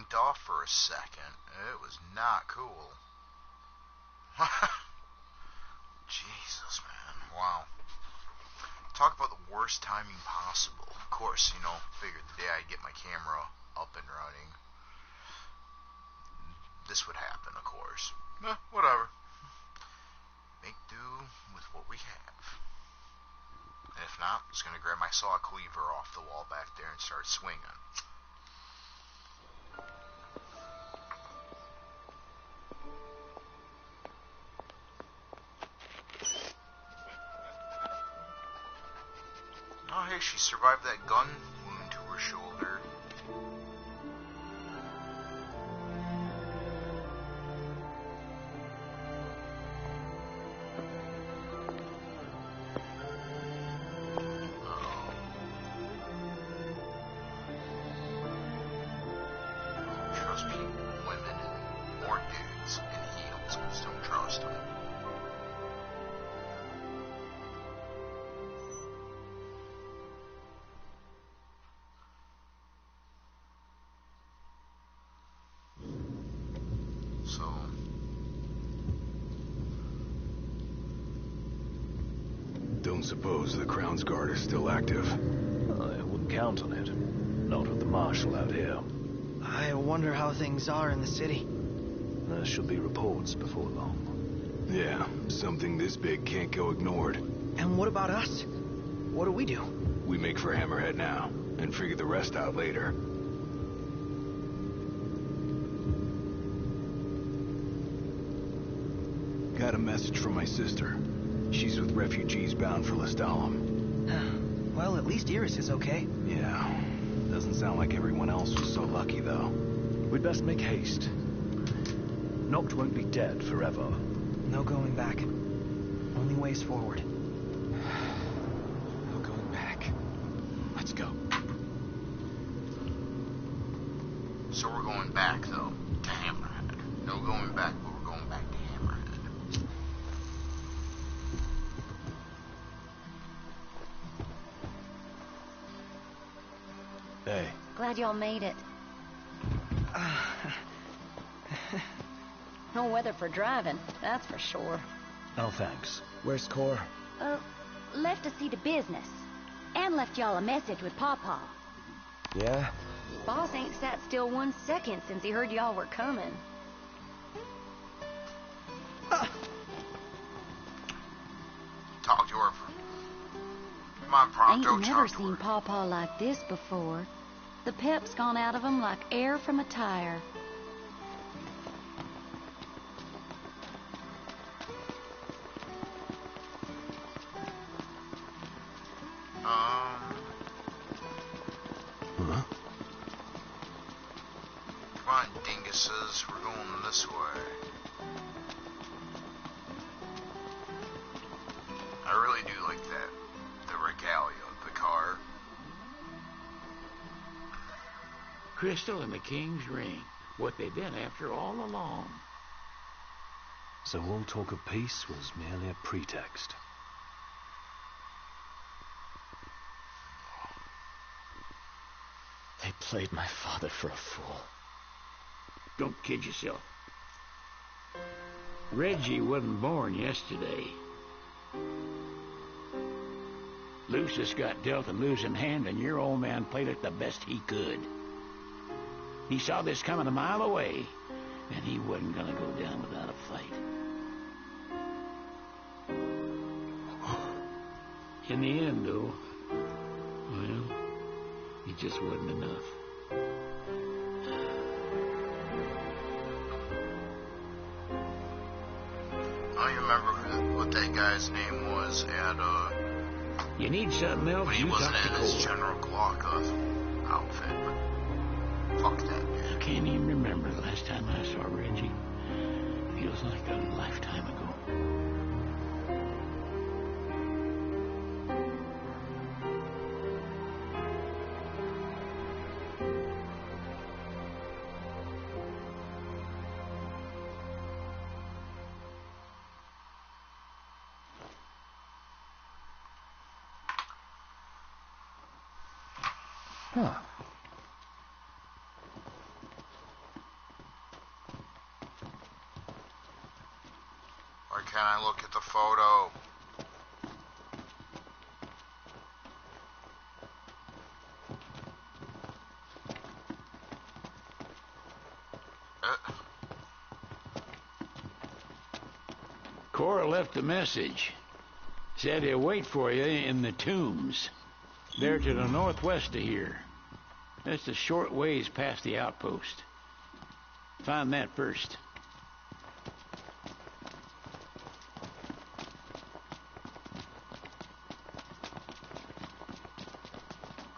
blinked off for a second. It was not cool. Jesus, man. Wow. Talk about the worst timing possible. Of course, figured the day I'd get my camera up and running, this would happen, of course. Whatever. Make do with what we have. And if not, I'm just going to grab my saw cleaver off the wall back there and start swinging. Oh, hey, she survived that gun wound to her shoulder. Trust people, women, and more dudes in heels. Just don't trust them. So, don't suppose the Crown's Guard is still active? I wouldn't count on it. Not with the Marshal out here. I wonder how things are in the city. There should be reports before long. Yeah, something this big can't go ignored. And what about us? What do we do? We make for Hammerhead now, and figure the rest out later. Got a message from my sister. She's with refugees bound for Lestalem. Well, at least Iris is okay. Yeah. Doesn't sound like everyone else was so lucky, though. We'd best make haste. Noct won't be dead forever. No going back. Only ways forward. No going back. Let's go. So we're going back, though, to Hammerhead. No going back, but we're going back to Hammerhead. Hey. Glad y'all made it. No weather for driving, that's for sure. Oh, thanks. Where's Cor? Left to see to business. And left y'all a message with Pawpaw. Yeah? Boss ain't sat still 1 second since he heard y'all were coming. Talk to her. Come on, Pronto, Ain't never talk to seen her. Pawpaw like this before. The pep's gone out of him like air from a tire. Huh? Come on, dinguses, we're going this way. I really do like that. The regalia of the car. Crystal and the King's ring. What they've been after all along. So all talk of peace was merely a pretext. They played my father for a fool. Don't kid yourself. Reggie wasn't born yesterday. Lucius got dealt a losing hand, and your old man played it the best he could. He saw this coming a mile away, and he wasn't gonna go down without a fight. In the end, though, well, it just wasn't enough. I don't even remember what that guy's name was at, You need something else, when he you wasn't talk in to his Cole. General Glocka outfit, but fuck that I dude. can't even remember the last time I saw Reggie. Feels like a lifetime ago. Huh. Can I look at the photo? Cora left a message. Said he'll wait for you in the tombs. They're to the northwest of here. That's a short ways past the outpost. Find that first.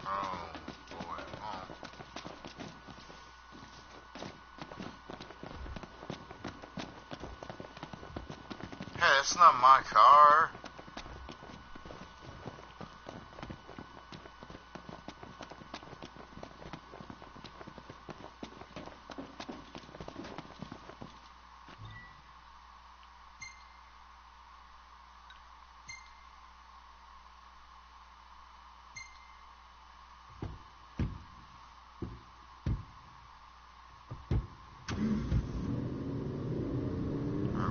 Oh, boy. Oh. Hey, that's not my car.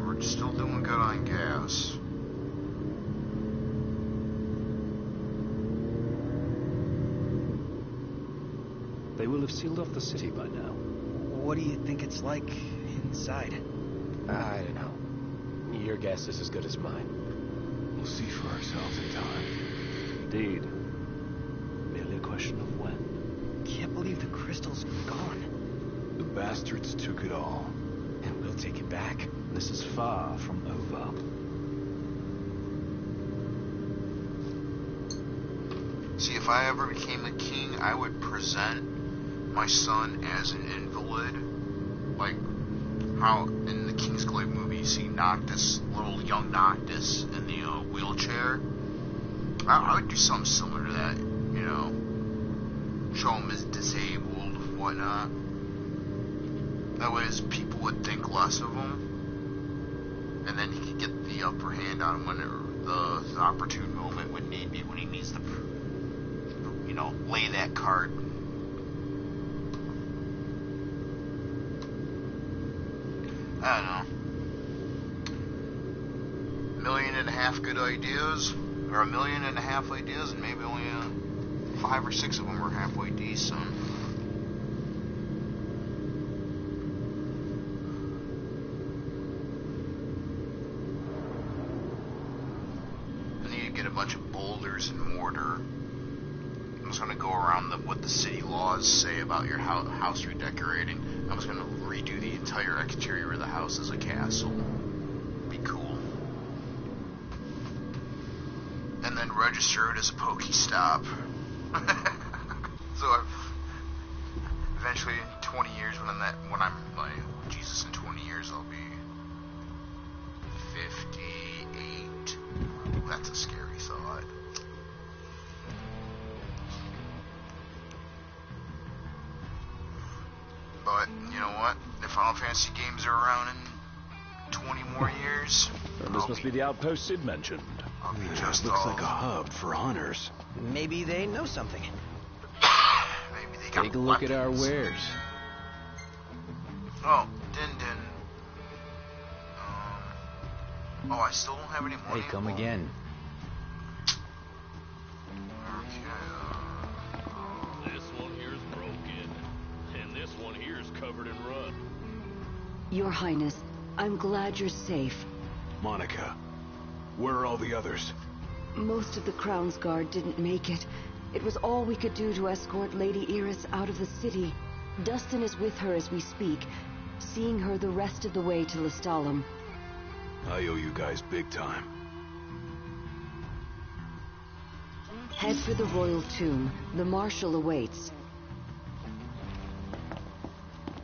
We're still doing good on gas. They will have sealed off the city by now. What do you think it's like inside? I don't know. Your guess is as good as mine. We'll see for ourselves in time. Indeed. Merely a question of when. Can't believe the crystal's gone. The bastards took it all. And we'll take it back. This is far from over. See, if I ever became a king, I would present my son as an invalid. Like how in the Kingsglaive movie you see Noctis, little young Noctis in the wheelchair. I would do something similar to that, you know. Show him as disabled, whatnot. That way his people would think less of him. And then he could get the upper hand on him when the opportune moment would need be, when he needs to, you know, lay that card. I don't know. 1.5 million good ideas, or 1.5 million ideas, and maybe only 5 or 6 of them were halfway decent. I need to get a bunch of boulders and mortar. I'm just gonna go around what the city laws say about your house redecorating. I'm just gonna redo the entire exterior of the house as a castle. Be cool. And then register it as a Pokestop. So eventually in 20 years when I'm like, Jesus, in 20 years I'll be 58. That's a scary thought. But, you know what? If Final Fantasy games are around in 20 more years, This must be the outpost Sid mentioned. I'll be Yeah, just looks all... like a hub for hunters. Maybe they know something. Maybe they got Take a look at our weapons. wares. Oh, Din. Oh, I still don't have any money. Hey, come again. Okay, This one here's broken, and this one here's covered in rust. Your Highness, I'm glad you're safe. Monica, where are all the others? Most of the Crown's Guard didn't make it. It was all we could do to escort Lady Iris out of the city. Dustin is with her as we speak, seeing her the rest of the way to Lestalem. I owe you guys big time. Head for the royal tomb. The Marshal awaits.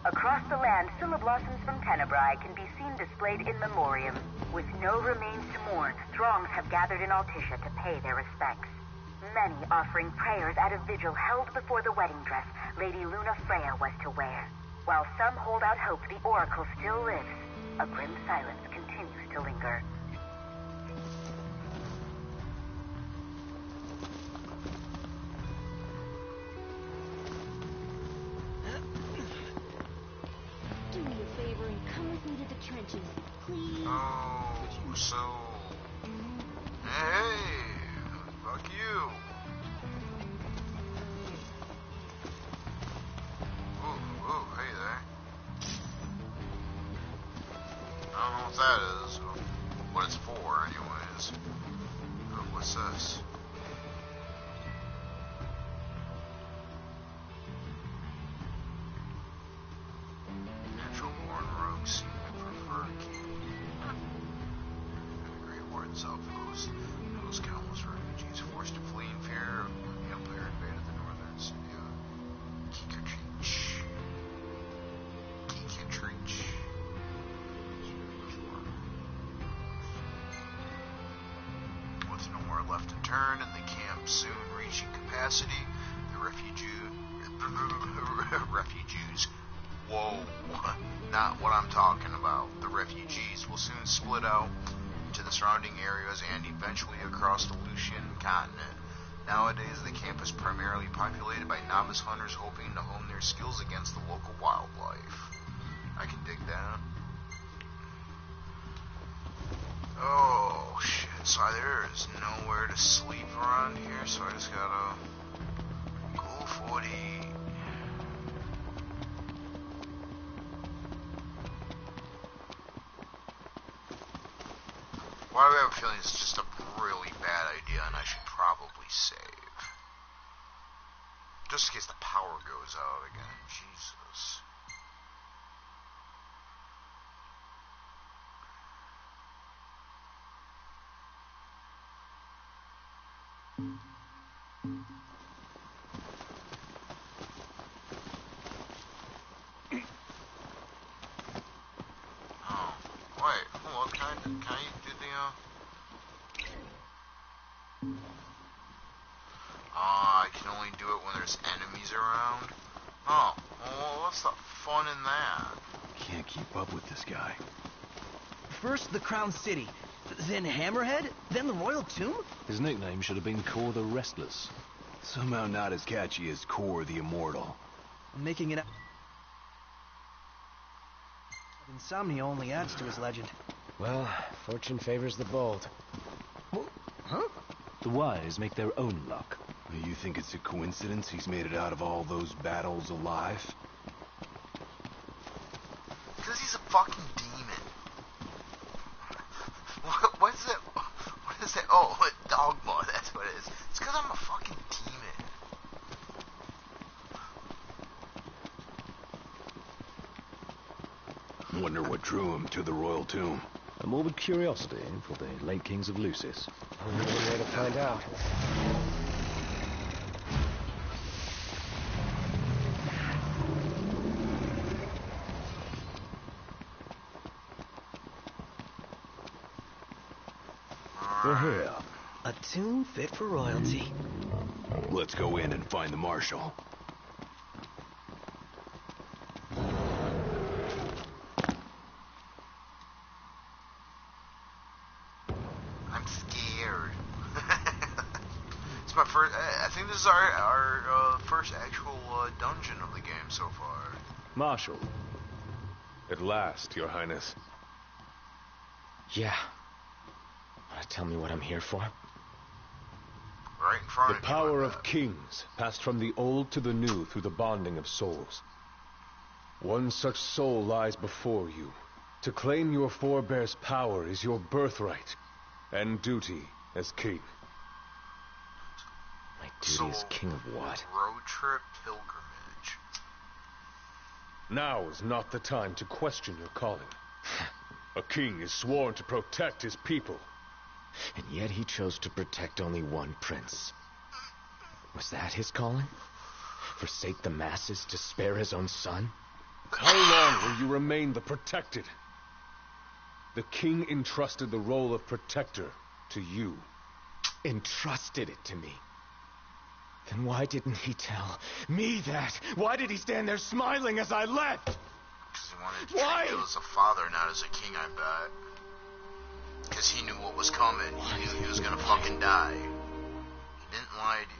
Across the land, blossoms from Tenebrae can be seen displayed in memoriam. With no remains to mourn, throngs have gathered in Altissia to pay their respects. Many offering prayers at a vigil held before the wedding dress Lady Luna Freya was to wear. While some hold out hope the Oracle still lives, a grim silence continues to linger. Do me a favor and come with me to the trenches, please. Oh. so... Hey, fuck you. Ooh, hey there. I don't know what that is, or what it's for, anyways. Oh, what's this? Natural born rogue seaman prefer king. The Great Warden's outpost. Those countless refugees forced to flee in fear when the Empire invaded the northern city of Kikachich. With nowhere left to turn and the camp soon reaching capacity, the refugees, whoa, not what I'm talking about. The refugees will soon split out into the surrounding areas and eventually across the Lucian continent. Nowadays, the camp is primarily populated by novice hunters hoping to hone their skills against the local wildlife. I can dig that. Oh, shit. So there is nowhere to sleep around here, so I just gotta go for the... Why do I have a feeling it's just a really bad idea and I should probably save? Just in case the power goes out again. Jesus. Oh, wait, hold on, can I do the, I can only do it when there's enemies around? Oh, well, what's the fun in that? Can't keep up with this guy. First the Crown City, then Hammerhead, then the Royal Tomb? His nickname should have been Kor the Restless. Somehow not as catchy as Kor the Immortal. Making it... Insomnia only adds to his legend. Well, fortune favors the bold. Huh? The wise make their own luck. You think it's a coincidence he's made it out of all those battles alive? Because he's a fucking demon. What is it? What is it? Oh, dogma, that's what it is. It's because I'm a fucking demon. Wonder what drew him to the Royal Tomb. A morbid curiosity for the late kings of Lucis. Only one way to find out. We're here. A tomb fit for royalty. Let's go in and find the Marshal. I'm scared. It's my first. I think this is our first actual dungeon of the game so far. Marshal. At last, Your Highness. Yeah. Wanna tell me what I'm here for? Right in front The of you. power of kings passed from the old to the new through the bonding of souls. One such soul lies before you. To claim your forebear's power is your birthright and duty as king. My duty as king of what? Road trip pilgrimage. Now is not the time to question your calling. A king is sworn to protect his people. And yet he chose to protect only one prince. Was that his calling? Forsake the masses to spare his own son? How long will you remain the protected? The king entrusted the role of protector to you. Entrusted it to me? Then why didn't he tell me that? Why did he stand there smiling as I left? Because he wanted to treat you as a father, not as a king, I bet. Because he knew what was coming. He knew he was gonna fucking die. He didn't lie to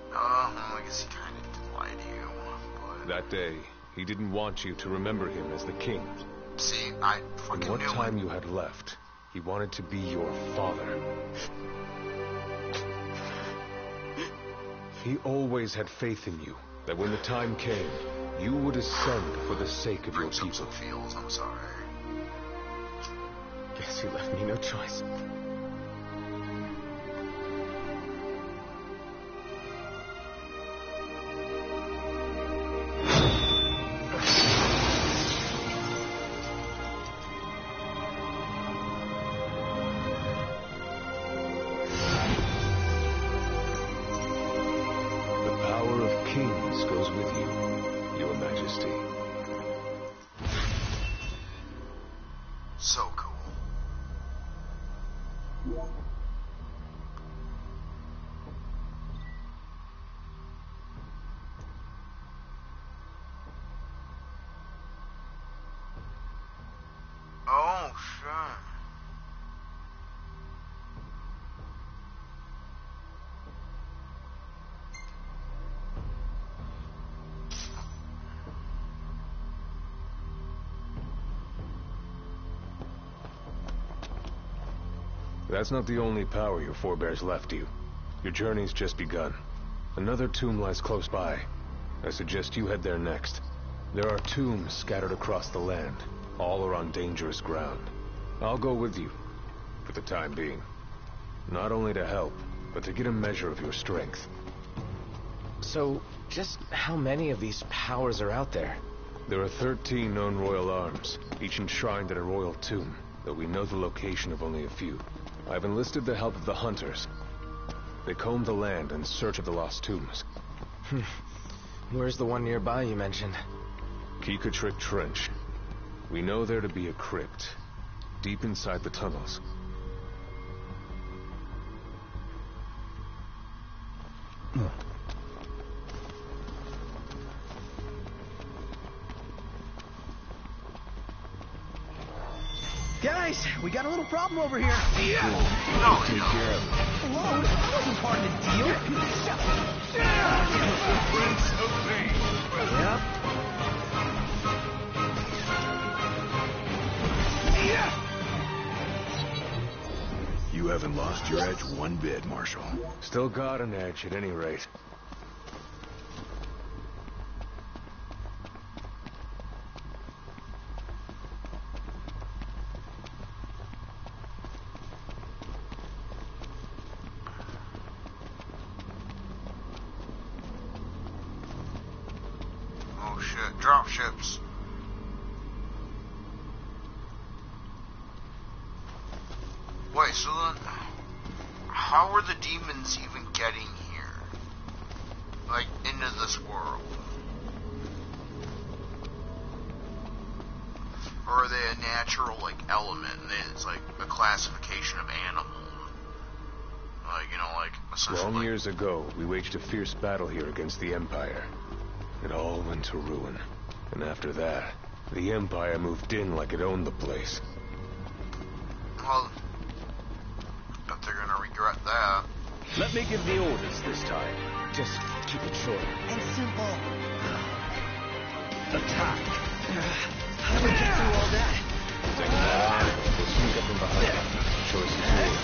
you. I guess he kind of did lie to you. But... That day, he didn't want you to remember him as the king. See, I In fucking what knew time it. you had left, He wanted to be your father. He always had faith in you, that when the time came, you would ascend for the sake of your people. Some feels, I'm sorry. Guess you left me no choice. So cool. Oh, sure. That's not the only power your forebears left you. Your journey's just begun. Another tomb lies close by. I suggest you head there next. There are tombs scattered across the land. All are on dangerous ground. I'll go with you, for the time being. Not only to help, but to get a measure of your strength. So, just how many of these powers are out there? There are 13 known royal arms, each enshrined in a royal tomb, though we know the location of only a few. I've enlisted the help of the hunters. They comb the land in search of the lost tombs. Where's the one nearby you mentioned? Kikatrick Trench. We know there to be a crypt, deep inside the tunnels. Guys, we got a little problem over here. Take care of it. Alone? That wasn't part of the deal. Prince of Pain. Yep. You haven't lost your edge one bit, Marshal. Still got an edge at any rate. Oh shit, drop ships. Wait, so then, how are the demons even getting here? Like, into this world? Or are they a natural, like, element? It's like a classification of animal. Like, you know, like, essentially. Long years ago, we waged a fierce battle here against the Empire. It all went to ruin. And after that, the Empire moved in like it owned the place. Well, bet they're gonna regret that. Let me give the orders this time. Just keep it short. And simple. Attack! How do we get through all that? Take that. We'll sneak up from behind. Choice is yours.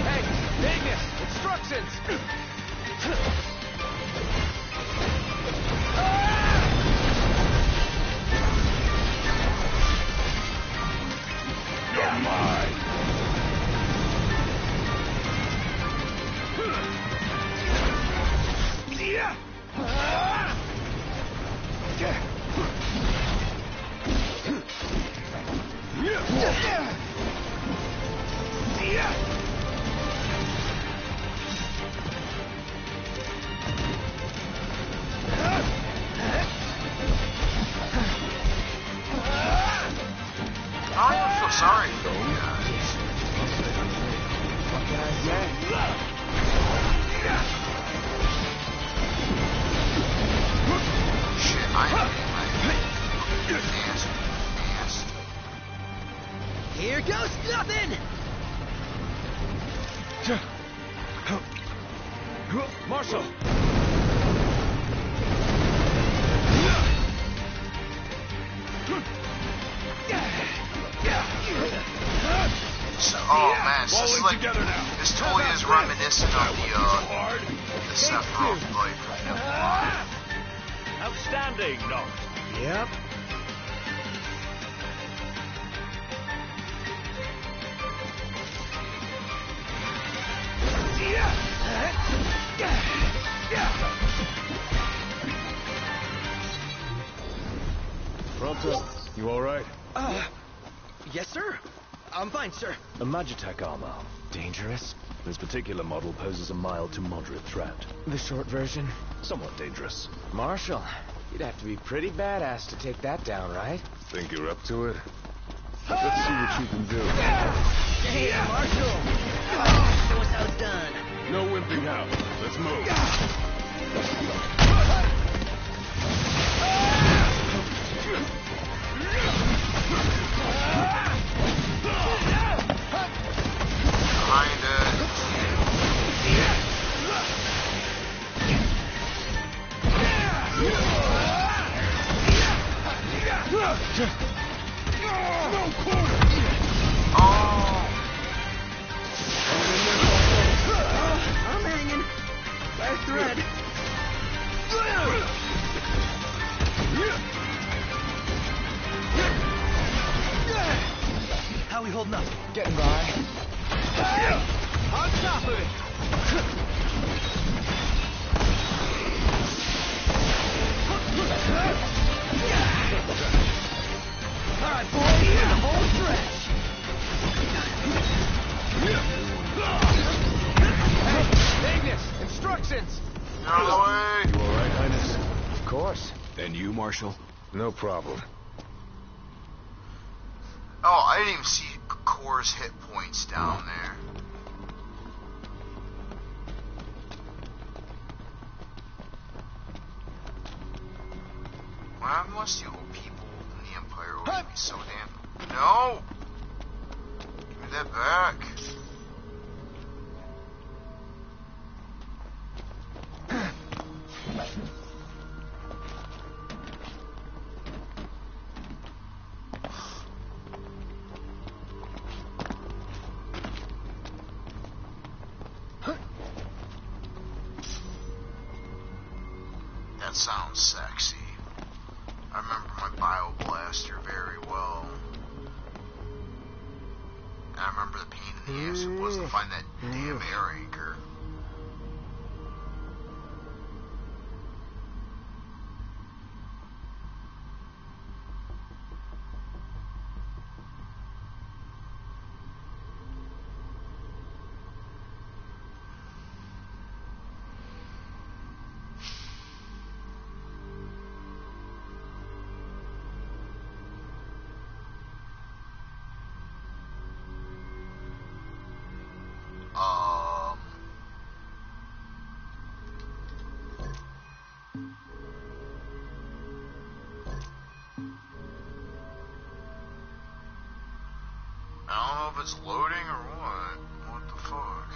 Hey, Ignis, instructions! You're mine. I don't feel sorry for you guys. What can I say? Shit, fast. Here goes nothing! Marshal! So, oh man, so this is like, this totally is reminiscent of the Sephiroth fight from Nibelheim. Outstanding, Noct. Yep. Pronto, you alright? Yes, sir. I'm fine, sir. A Magitech armor. Dangerous? This particular model poses a mild to moderate threat. The short version? Somewhat dangerous. Marshal, you'd have to be pretty badass to take that down, right? Think you're up to it? Let's see what you can do. Hey, Marshal! Show us how it's done. No wimping out. Let's move. Behind it. Oh! I'm hanging. By a thread. How we holding up? Getting by. On top of it. All right, boys, here's the whole stretch. Hey, Ignis, instructions! Get out of the way! You alright, Highness? Of course. And you, Marshal? No problem. Oh, I didn't even see Core's hit points down there. Why must you people in the Empire always be so damn... No! Give me that back. That sounds sexy. I remember my Bio Blaster very well. And I remember the pain in the ass it was to find that damn air anchor. I don't know if it's loading or what. What the fuck?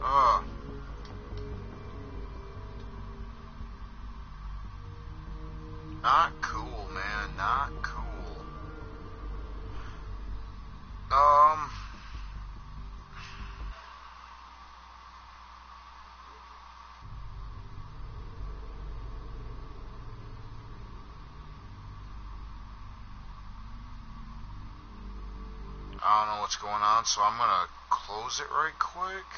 Ugh. Not cool, man. Not cool. I don't know what's going on, so I'm gonna close it right quick.